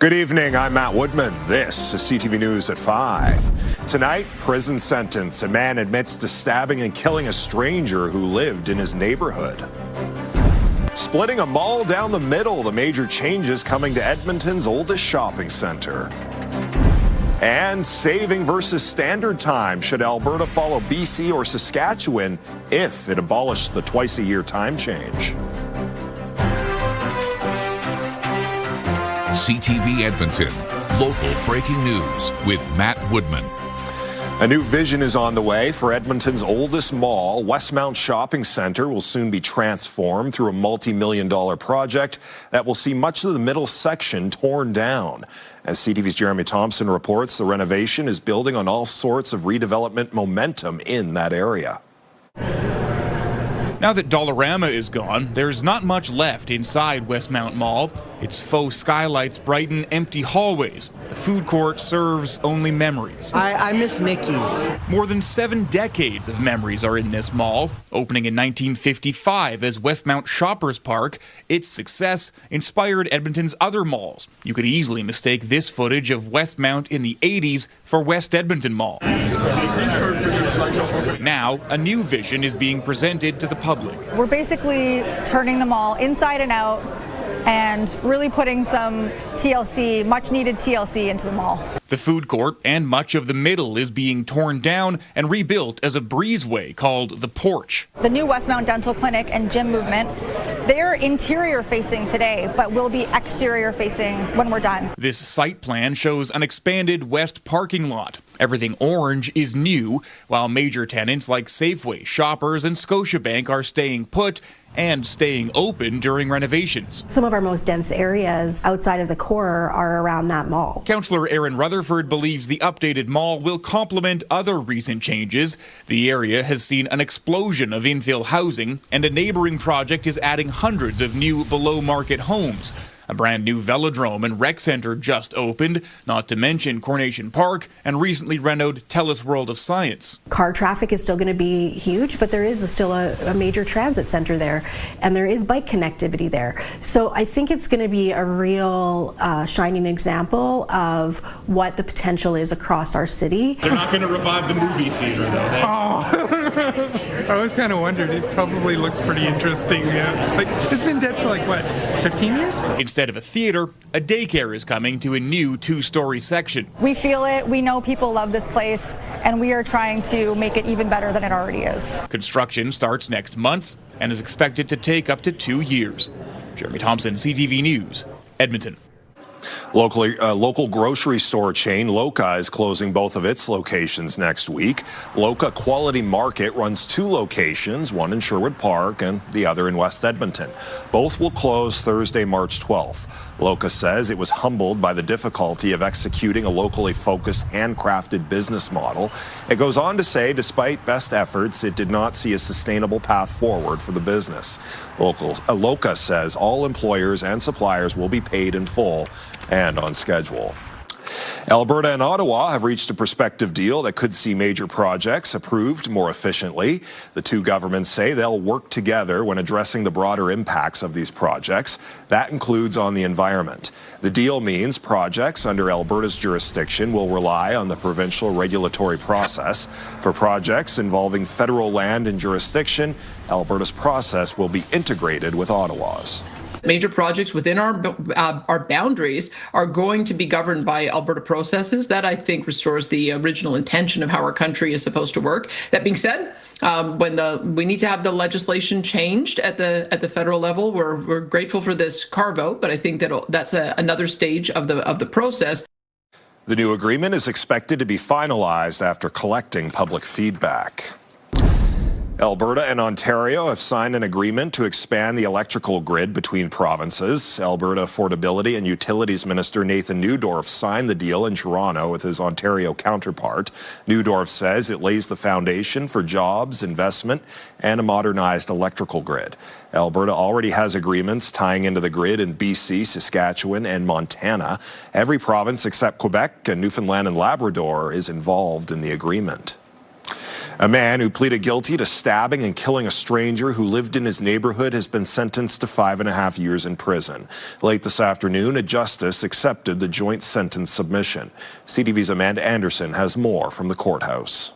Good evening, I'm Matt Woodman. This is CTV News at 5. Tonight, prison sentence. A man admits to stabbing and killing a stranger who lived in his neighborhood. Splitting a mall down the middle, the major changes coming to Edmonton's oldest shopping center. And saving versus standard time. Should Alberta follow BC or Saskatchewan if it abolished the twice-a-year time change? CTV Edmonton, local breaking news with Matt Woodman. A new vision is on the way for Edmonton's oldest mall. Westmount Shopping Centre will soon be transformed through a multi-million-dollar project that will see much of the middle section torn down. As CTV's Jeremy Thompson reports, the renovation is building on all sorts of redevelopment momentum in that area. Now that Dollarama is gone, there's not much left inside Westmount Mall. Its faux skylights brighten empty hallways. The food court serves only memories. I miss Nikki's. More than 7 decades of memories are in this mall. Opening in 1955 as Westmount Shoppers Park, its success inspired Edmonton's other malls. You could easily mistake this footage of Westmount in the 80s for West Edmonton Mall. Now, a new vision is being presented to the public. We're basically turning the mall inside and out and really putting some TLC, much needed TLC into the mall. The food court and much of the middle is being torn down and rebuilt as a breezeway called the Porch. The new Westmount Dental Clinic and Gym Movement, they're interior facing today, but will be exterior facing when we're done. This site plan shows an expanded west parking lot. Everything orange is new, while major tenants like Safeway, Shoppers, and Scotiabank are staying put and staying open during renovations. Some of our most dense areas outside of the core are around that mall. Councillor Aaron Rutherford believes the updated mall will complement other recent changes. The area has seen an explosion of infill housing, and a neighboring project is adding hundreds of new below-market homes. A brand new velodrome and rec center just opened, not to mention Coronation Park and recently renovated TELUS World of Science. Car traffic is still going to be huge, but there is still a major transit center there, and there is bike connectivity there. So I think it's going to be a real shining example of what the potential is across our city. They're not going to revive the movie theater, though. Oh, I always kind of wondered. It probably looks pretty interesting. Like, it's been dead for like, what, 15 years? Instead of a theater, a daycare is coming to a new 2-story section. We feel it, we know people love this place, and we are trying to make it even better than it already is. Construction starts next month and is expected to take up to 2 years. Jeremy Thompson, CTV News, Edmonton. Local grocery store chain Loka is closing both of its locations next week. Loka Quality Market runs 2 locations, one in Sherwood Park and the other in West Edmonton. Both will close Thursday, March 12th. Loka says it was humbled by the difficulty of executing a locally focused, handcrafted business model. It goes on to say, despite best efforts, it did not see a sustainable path forward for the business. Loka says all employers and suppliers will be paid in full and on schedule. Alberta and Ottawa have reached a prospective deal that could see major projects approved more efficiently. The two governments say they'll work together when addressing the broader impacts of these projects. That includes on the environment. The deal means projects under Alberta's jurisdiction will rely on the provincial regulatory process. For projects involving federal land and jurisdiction, Alberta's process will be integrated with Ottawa's. Major projects within our boundaries are going to be governed by Alberta processes. That, I think, restores the original intention of how our country is supposed to work. That being said, we need to have the legislation changed at the federal level. We're grateful for this carve out, but I think that's another stage of the process. The new agreement is expected to be finalized after collecting public feedback. Alberta and Ontario have signed an agreement to expand the electrical grid between provinces. Alberta Affordability and Utilities Minister Nathan Neudorf signed the deal in Toronto with his Ontario counterpart. Neudorf says it lays the foundation for jobs, investment, and a modernized electrical grid. Alberta already has agreements tying into the grid in BC, Saskatchewan, and Montana. Every province except Quebec and Newfoundland and Labrador is involved in the agreement. A man who pleaded guilty to stabbing and killing a stranger who lived in his neighborhood has been sentenced to 5.5 years in prison. Late this afternoon, a justice accepted the joint sentence submission. CTV's Amanda Anderson has more from the courthouse.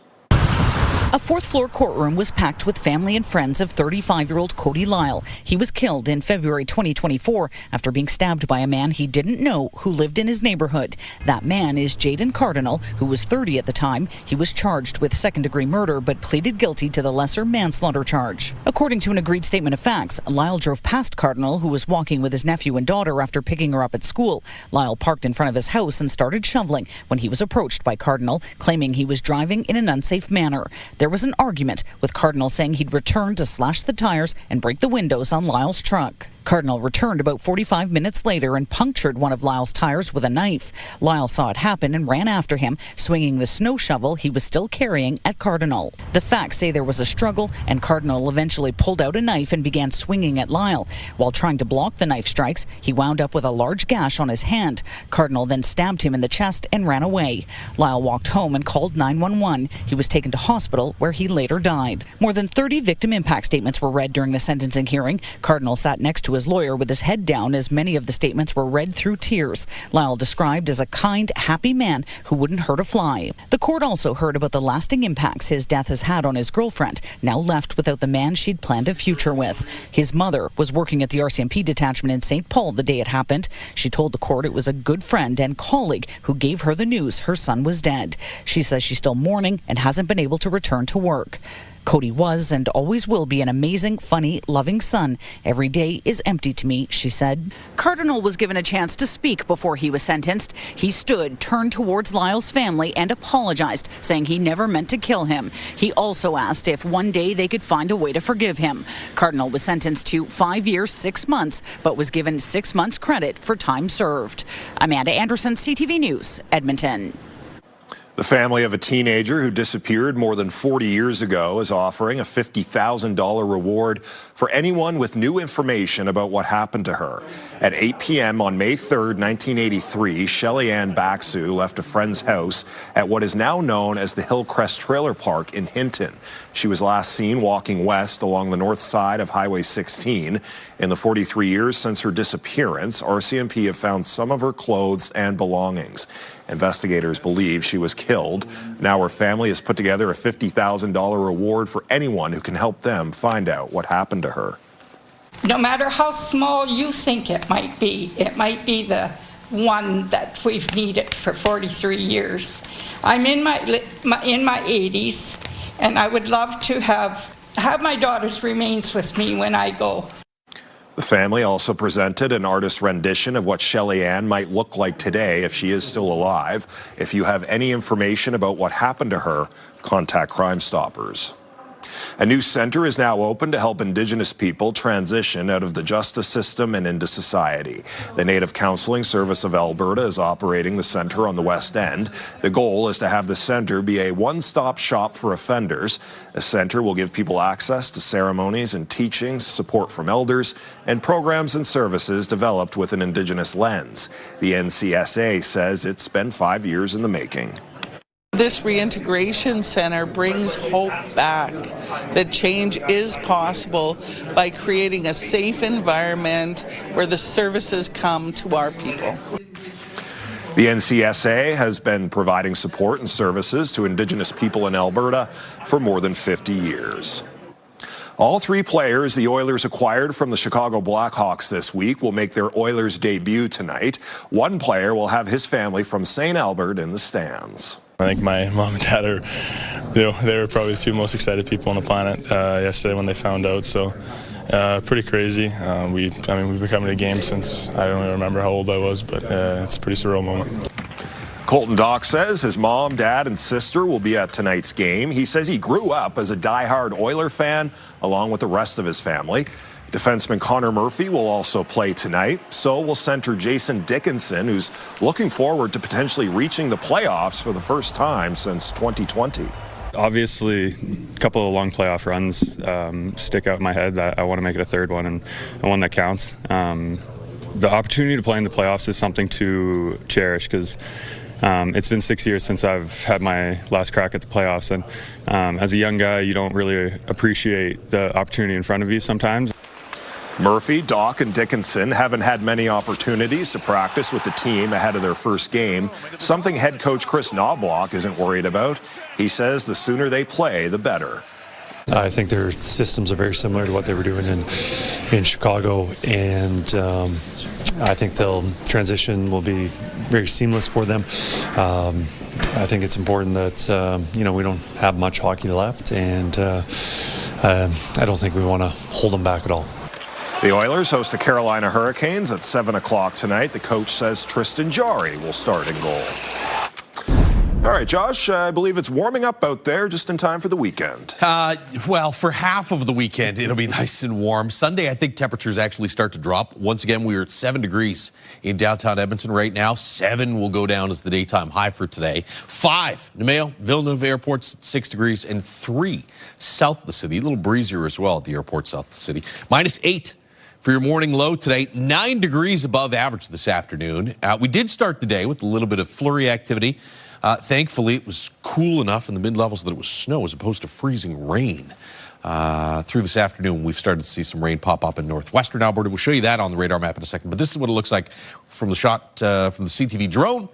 A fourth-floor courtroom was packed with family and friends of 35-year-old Cody Lyle. He was killed in February 2024 after being stabbed by a man he didn't know who lived in his neighborhood. That man is Jaden Cardinal, who was 30 at the time. He was charged with second-degree murder but pleaded guilty to the lesser manslaughter charge. According to an agreed statement of facts, Lyle drove past Cardinal, who was walking with his nephew and daughter after picking her up at school. Lyle parked in front of his house and started shoveling when he was approached by Cardinal, claiming he was driving in an unsafe manner. There was an argument, with Cardinal saying he'd return to slash the tires and break the windows on Lyle's truck. Cardinal returned about 45 minutes later and punctured one of Lyle's tires with a knife. Lyle saw it happen and ran after him, swinging the snow shovel he was still carrying at Cardinal. The facts say there was a struggle, and Cardinal eventually pulled out a knife and began swinging at Lyle. While trying to block the knife strikes, he wound up with a large gash on his hand. Cardinal then stabbed him in the chest and ran away. Lyle walked home and called 911. He was taken to hospital, where he later died. More than 30 victim impact statements were read during the sentencing hearing. Cardinal sat next to his lawyer with his head down as many of the statements were read through tears. Lyle described as a kind, happy man who wouldn't hurt a fly. The court also heard about the lasting impacts his death has had on his girlfriend, now left without the man she'd planned a future with. His mother was working at the RCMP detachment in St. Paul the day it happened. She told the court it was a good friend and colleague who gave her the news her son was dead. She says she's still mourning and hasn't been able to return to work. Cody was and always will be an amazing, funny, loving son. Every day is empty to me, she said. Cardinal was given a chance to speak before he was sentenced. He stood, turned towards Lyle's family and apologized, saying he never meant to kill him. He also asked if one day they could find a way to forgive him. Cardinal was sentenced to 5 years, 6 months, but was given 6 months credit for time served. Amanda Anderson, CTV News, Edmonton. The family of a teenager who disappeared more than 40 years ago is offering a $50,000 reward for anyone with new information about what happened to her. At 8 p.m. on May 3rd, 1983, Shelly Ann Baxu left a friend's house at what is now known as the Hillcrest Trailer Park in Hinton. She was last seen walking west along the north side of Highway 16. In the 43 years since her disappearance, RCMP have found some of her clothes and belongings. Investigators believe she was killed. Now her family has put together a $50,000 reward for anyone who can help them find out what happened to her. No matter how small you think it might be the one that we've needed for 43 years. I'm in my 80s, and I would love to have my daughter's remains with me when I go. The family also presented an artist's rendition of what Shelly Ann might look like today if she is still alive. If you have any information about what happened to her, contact Crime Stoppers. A new centre is now open to help Indigenous people transition out of the justice system and into society. The Native Counselling Service of Alberta is operating the centre on the West End. The goal is to have the centre be a one-stop shop for offenders. The centre will give people access to ceremonies and teachings, support from elders, and programs and services developed with an Indigenous lens. The NCSA says it's been 5 years in the making. This reintegration center brings hope back that change is possible by creating a safe environment where the services come to our people. The NCSA has been providing support and services to Indigenous people in Alberta for more than 50 years. All three players the Oilers acquired from the Chicago Blackhawks this week will make their Oilers debut tonight. One player will have his family from St. Albert in the stands. I think my mom and dad are, they were probably the two most excited people on the planet yesterday when they found out. So pretty crazy. We've been coming to games since I don't even remember how old I was, but it's a pretty surreal moment. Colton Dock says his mom, dad, and sister will be at tonight's game. He says he grew up as a diehard Oiler fan along with the rest of his family. Defenseman Connor Murphy will also play tonight. So will center Jason Dickinson, who's looking forward to potentially reaching the playoffs for the first time since 2020. Obviously, a couple of long playoff runs stick out in my head. I want to make it a third one and one that counts. The opportunity to play in the playoffs is something to cherish because it's been 6 years since I've had my last crack at the playoffs, and as a young guy, you don't really appreciate the opportunity in front of you sometimes. Murphy, Doc, and Dickinson haven't had many opportunities to practice with the team ahead of their first game, something head coach Chris Knobloch isn't worried about. He says the sooner they play, the better. I think their systems are very similar to what they were doing in Chicago, and I think transition will be very seamless for them. I think it's important that we don't have much hockey left, and I don't think we want to hold them back at all. The Oilers host the Carolina Hurricanes at 7 o'clock tonight. The coach says Tristan Jarry will start in goal. All right, Josh, I believe it's warming up out there just in time for the weekend. Well, for half of the weekend, it'll be nice and warm. Sunday, I think temperatures actually start to drop. Once again, we are at 7 degrees in downtown Edmonton right now. 7 will go down as the daytime high for today. 5, Nemeo, Villeneuve airports, 6 degrees, and 3 south of the city. A little breezier as well at the airport south of the city. -8 for your morning low today. 9 degrees above average this afternoon. We did start the day with a little bit of flurry activity. Thankfully, it was cool enough in the mid-levels that it was snow as opposed to freezing rain. Through this afternoon, we've started to see some rain pop up in northwestern Alberta. We'll show you that on the radar map in a second. But this is what it looks like from the shot from the CTV drone.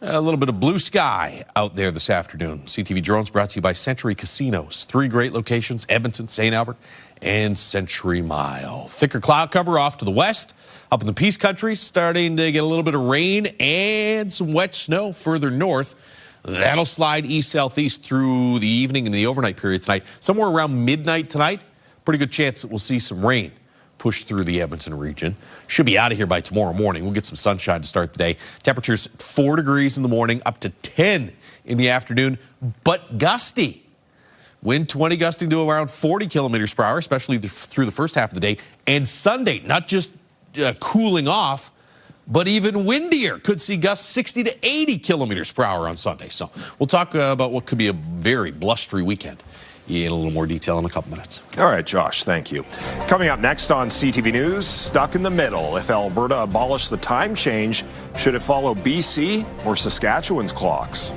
A little bit of blue sky out there this afternoon. CTV drones brought to you by Century Casinos. 3 great locations, Edmonton, St. Albert, and Century Mile. Thicker cloud cover off to the west. Up in the Peace Country, starting to get a little bit of rain and some wet snow further north. That'll slide east-southeast through the evening and the overnight period tonight. Somewhere around midnight tonight, pretty good chance that we'll see some rain push through the Edmonton region. Should be out of here by tomorrow morning. We'll get some sunshine to start the day. Temperatures 4 degrees in the morning, up to 10 in the afternoon, but gusty. Wind 20 gusting to around 40 kilometers per hour, especially through the first half of the day. And Sunday, not just cooling off, but even windier. Could see gusts 60 to 80 kilometers per hour on Sunday. So we'll talk about what could be a very blustery weekend in a little more detail in a couple minutes. All right, Josh, thank you. Coming up next on CTV News, stuck in the middle. If Alberta abolished the time change, should it follow BC or Saskatchewan's clocks?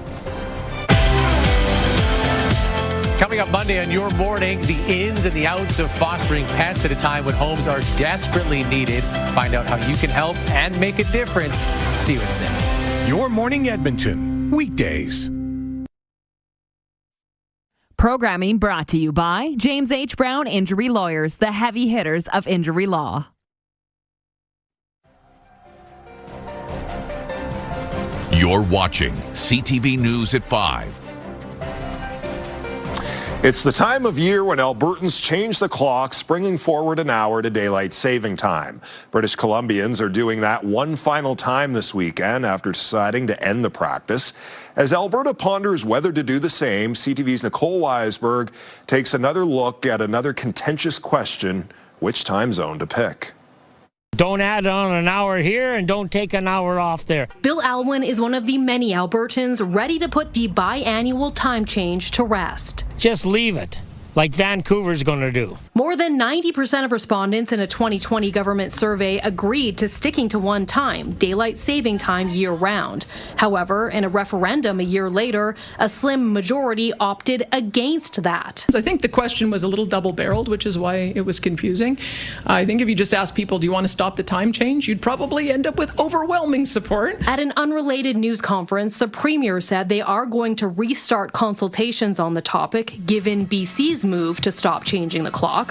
Coming up Monday on Your Morning, the ins and the outs of fostering pets at a time when homes are desperately needed. Find out how you can help and make a difference. See you at 6. Your Morning Edmonton, weekdays. Programming brought to you by James H. Brown Injury Lawyers, the heavy hitters of injury law. You're watching CTV News at 5. It's the time of year when Albertans change the clocks, bringing forward an hour to daylight saving time. British Columbians are doing that one final time this weekend after deciding to end the practice. As Alberta ponders whether to do the same, CTV's Nicole Weisberg takes another look at another contentious question: which time zone to pick. Don't add on an hour here and don't take an hour off there. Bill Alwyn is one of the many Albertans ready to put the biannual time change to rest. Just leave it, like Vancouver's going to do. More than 90% of respondents in a 2020 government survey agreed to sticking to one time, daylight saving time, year-round. However, in a referendum a year later, a slim majority opted against that. I think the question was a little double-barreled, which is why it was confusing. I think if you just ask people, do you want to stop the time change, you'd probably end up with overwhelming support. At an unrelated news conference, the Premier said they are going to restart consultations on the topic, given BC's move to stop changing the clocks.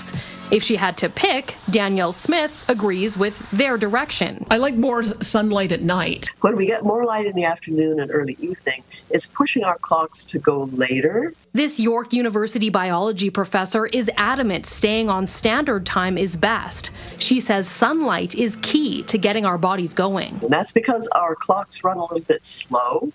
If she had to pick, Danielle Smith agrees with their direction. I like more sunlight at night. When we get more light in the afternoon and early evening, it's pushing our clocks to go later. This York University biology professor is adamant staying on standard time is best. She says sunlight is key to getting our bodies going. And that's because our clocks run a little bit slow.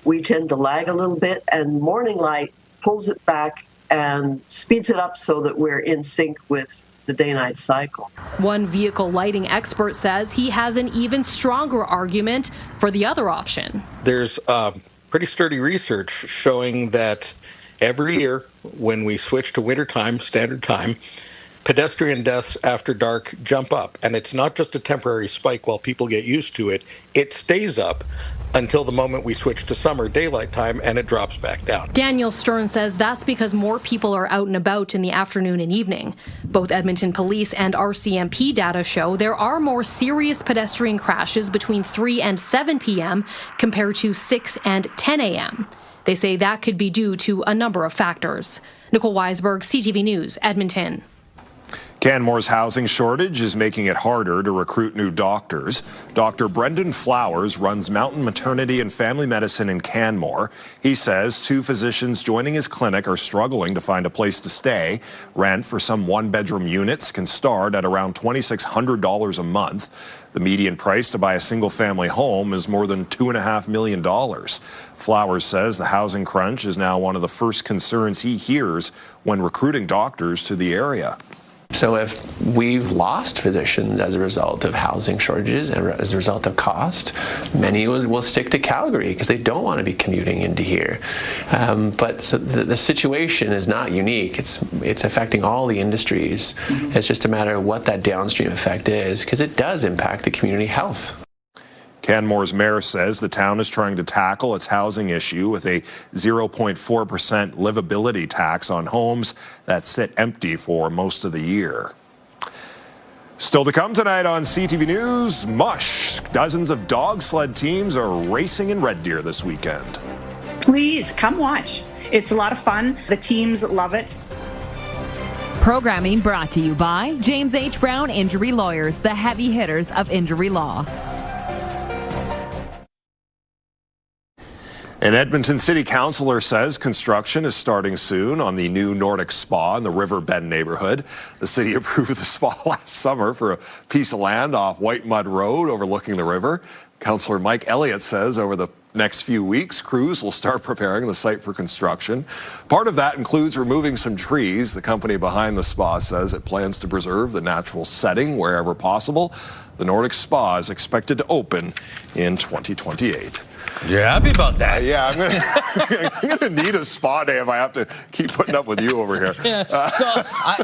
We tend to lag a little bit, and morning light pulls it back and speeds it up so that we're in sync with the day-night cycle. One vehicle lighting expert says he has an even stronger argument for the other option. There's pretty sturdy research showing that every year when we switch to wintertime, standard time, pedestrian deaths after dark jump up. And it's not just a temporary spike while people get used to it. It stays up until the moment we switch to summer daylight time, and it drops back down. Daniel Stern says that's because more people are out and about in the afternoon and evening. Both Edmonton Police and RCMP data show there are more serious pedestrian crashes between 3 and 7 p.m. compared to 6 and 10 a.m. They say that could be due to a number of factors. Nicole Weisberg, CTV News, Edmonton. Canmore's housing shortage is making it harder to recruit new doctors. Dr. Brendan Flowers runs Mountain Maternity and Family Medicine in Canmore. He says 2 physicians joining his clinic are struggling to find a place to stay. Rent for some one-bedroom units can start at around $2,600 a month. The median price to buy a single-family home is more than $2.5 million. Flowers says the housing crunch is now one of the first concerns he hears when recruiting doctors to the area. So if we've lost physicians as a result of housing shortages and as a result of cost, many will stick to Calgary because they don't want to be commuting into here. But so the situation is not unique. It's affecting all the industries. It's just a matter of what that downstream effect is, because it does impact the community health. Canmore's mayor says the town is trying to tackle its housing issue with a 0.4% livability tax on homes that sit empty for most of the year. Still to come tonight on CTV News, mush. Dozens of dog sled teams are racing in Red Deer this weekend. Please come watch. It's a lot of fun. The teams love it. Programming brought to you by James H. Brown Injury Lawyers, the heavy hitters of injury law. An Edmonton City Councillor says construction is starting soon on the new Nordic Spa in the River Bend neighborhood. The city approved the spa last summer for a piece of land off White Mud Road overlooking the river. Councillor Mike Elliott says over the next few weeks, crews will start preparing the site for construction. Part of that includes removing some trees. The company behind the spa says it plans to preserve the natural setting wherever possible. The Nordic Spa is expected to open in 2028. You're happy about that? Yeah, I'm gonna need a spa day if I have to keep putting up with you over here. Yeah.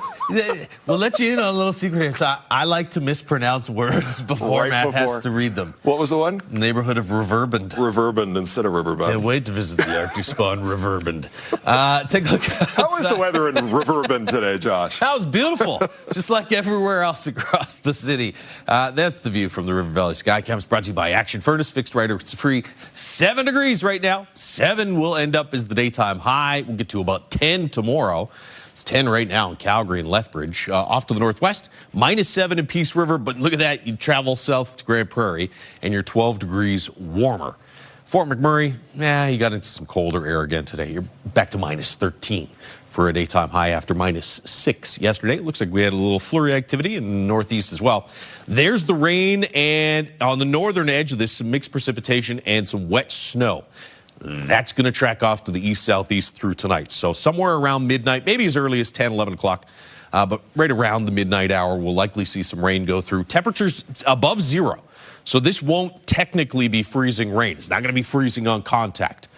We'll let you in on a little secret here. So I like to mispronounce words before Matt has to read them. What was the one? Neighborhood of Riverbend. Riverbend instead of Riverbend. Can't wait to visit the Arctic Spa in Riverbend. Take a look outside. How was the weather in Riverbend today, Josh? That was beautiful, just like everywhere else across the city. That's the view from the River Valley Skycams, brought to you by Action Furnace. Fixed right, it's free. 7 degrees right now. 7 will end up as the daytime high. We'll get to about 10 tomorrow. It's 10 right now in Calgary and Lethbridge. Off to the northwest, -7 in Peace River. But look at that. You travel south to Grand Prairie and you're 12 degrees warmer. Fort McMurray, you got into some colder air again today. You're back to -13 for a daytime high after -6 yesterday. It looks like we had a little flurry activity in the northeast as well. There's the rain, and on the northern edge of this, some mixed precipitation and some wet snow. That's going to track off to the east-southeast through tonight. So somewhere around midnight, maybe as early as 10, 11 o'clock, but right around the midnight hour, we'll likely see some rain go through. Temperatures above 0. So this won't technically be freezing rain. It's not going to be freezing on contact.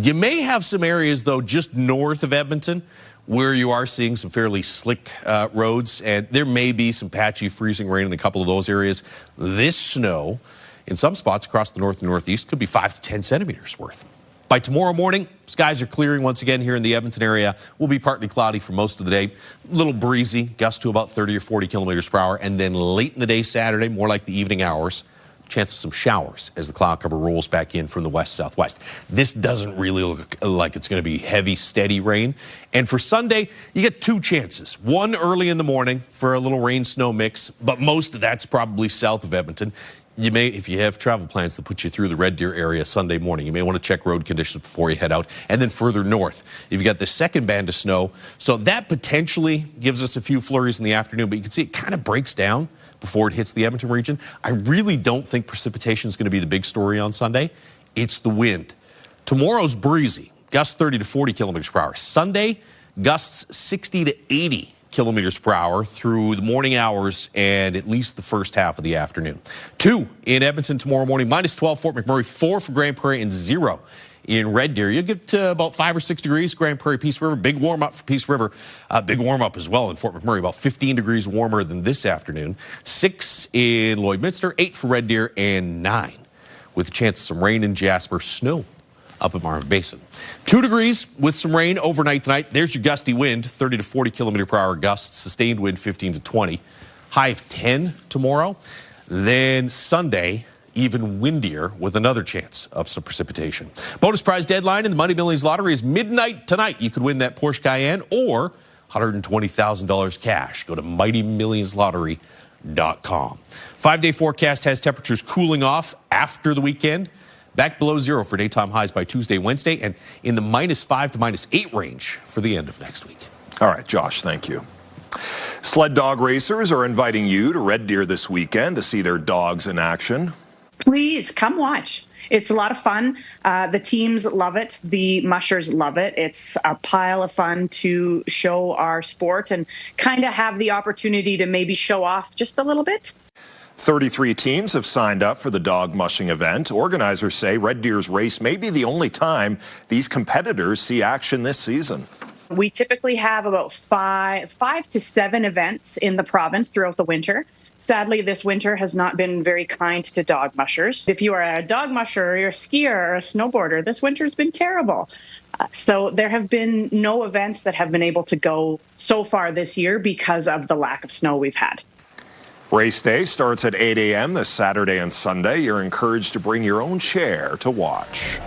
You may have some areas, though, just north of Edmonton where you are seeing some fairly slick roads, and there may be some patchy freezing rain in a couple of those areas. This snow, in some spots across the north and northeast, could be 5 to 10 centimeters worth. By tomorrow morning, skies are clearing once again here in the Edmonton area. Will be partly cloudy for most of the day. A little breezy, gusts to about 30 or 40 kilometers per hour. And then late in the day Saturday, more like the evening hours, chance of some showers as the cloud cover rolls back in from the west-southwest. This doesn't really look like it's going to be heavy, steady rain. And for Sunday, you get 2 chances. One early in the morning for a little rain-snow mix, but most of that's probably south of Edmonton. You may, if you have travel plans that put you through the Red Deer area Sunday morning, you may want to check road conditions before you head out. And then further north, you've got the second band of snow. So that potentially gives us a few flurries in the afternoon, but you can see it kind of breaks down before it hits the Edmonton region. I really don't think precipitation is going to be the big story on Sunday. It's the wind. Tomorrow's breezy, gusts 30 to 40 kilometers per hour. Sunday, gusts 60 to 80 kilometers per hour through the morning hours and at least the first half of the afternoon. 2 in Edmonton tomorrow morning, -12 Fort McMurray, 4 for Grand Prairie, and 0 in Red Deer. You'll get to about 5 or 6 degrees, Grand Prairie, Peace River. Big warm up for Peace River. Big warm up as well in Fort McMurray, about 15 degrees warmer than this afternoon. 6 in Lloydminster, 8 for Red Deer, and 9 with a chance of some rain in Jasper, snow up at Marvin Basin. 2 degrees with some rain overnight tonight. There's your gusty wind, 30 to 40 kilometer per hour gusts, sustained wind 15 to 20. High of 10 tomorrow. Then Sunday, even windier with another chance of some precipitation. Bonus prize deadline in the Money Millions Lottery is midnight tonight. You could win that Porsche Cayenne or $120,000 cash. Go to MightyMillionsLottery.com. 5-day forecast has temperatures cooling off after the weekend. Back below zero for daytime highs by Tuesday, Wednesday, and in the -5 to -8 range for the end of next week. All right, Josh, thank you. Sled dog racers are inviting you to Red Deer this weekend to see their dogs in action. Please come watch. It's a lot of fun. The teams love it. The mushers love it. It's a pile of fun to show our sport and kind of have the opportunity to maybe show off just a little bit. 33 teams have signed up for the dog mushing event. Organizers say Red Deer's race may be the only time these competitors see action this season. We typically have about five to seven events in the province throughout the winter. Sadly, this winter has not been very kind to dog mushers. If you are a dog musher or you're a skier or a snowboarder, this winter's been terrible. So there have been no events that have been able to go so far this year because of the lack of snow we've had. Race day starts at 8 a.m. this Saturday and Sunday. You're encouraged to bring your own chair to watch.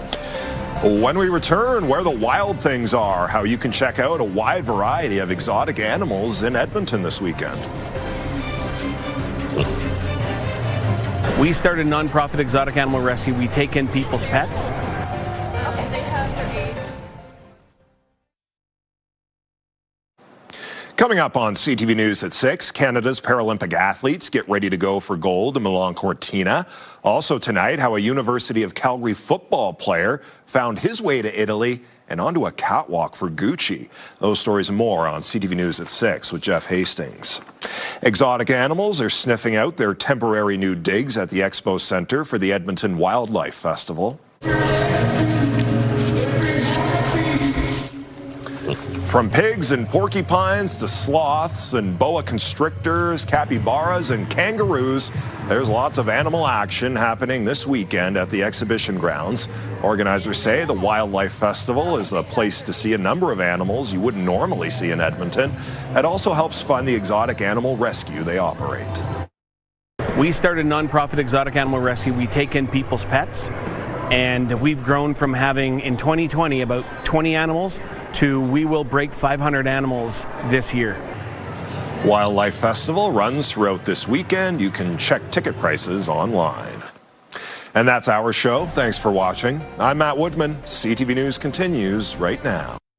When we return, where the wild things are, how you can check out a wide variety of exotic animals in Edmonton this weekend. We started a nonprofit exotic animal rescue. We take in people's pets. Coming up on CTV News at 6, Canada's Paralympic athletes get ready to go for gold in Milan Cortina. Also tonight, how a University of Calgary football player found his way to Italy and onto a catwalk for Gucci. Those stories and more on CTV News at 6 with Jeff Hastings. Exotic animals are sniffing out their temporary new digs at the Expo Centre for the Edmonton Wildlife Festival. From pigs and porcupines to sloths and boa constrictors, capybaras and kangaroos, there's lots of animal action happening this weekend at the exhibition grounds. Organizers say the Wildlife Festival is a place to see a number of animals you wouldn't normally see in Edmonton. It also helps fund the exotic animal rescue they operate. We started a nonprofit exotic animal rescue. We take in people's pets. And we've grown from having, in 2020, about 20 animals to we will break 500 animals this year. Wildlife Festival runs throughout this weekend. You can check ticket prices online. And that's our show. Thanks for watching. I'm Matt Woodman. CTV News continues right now.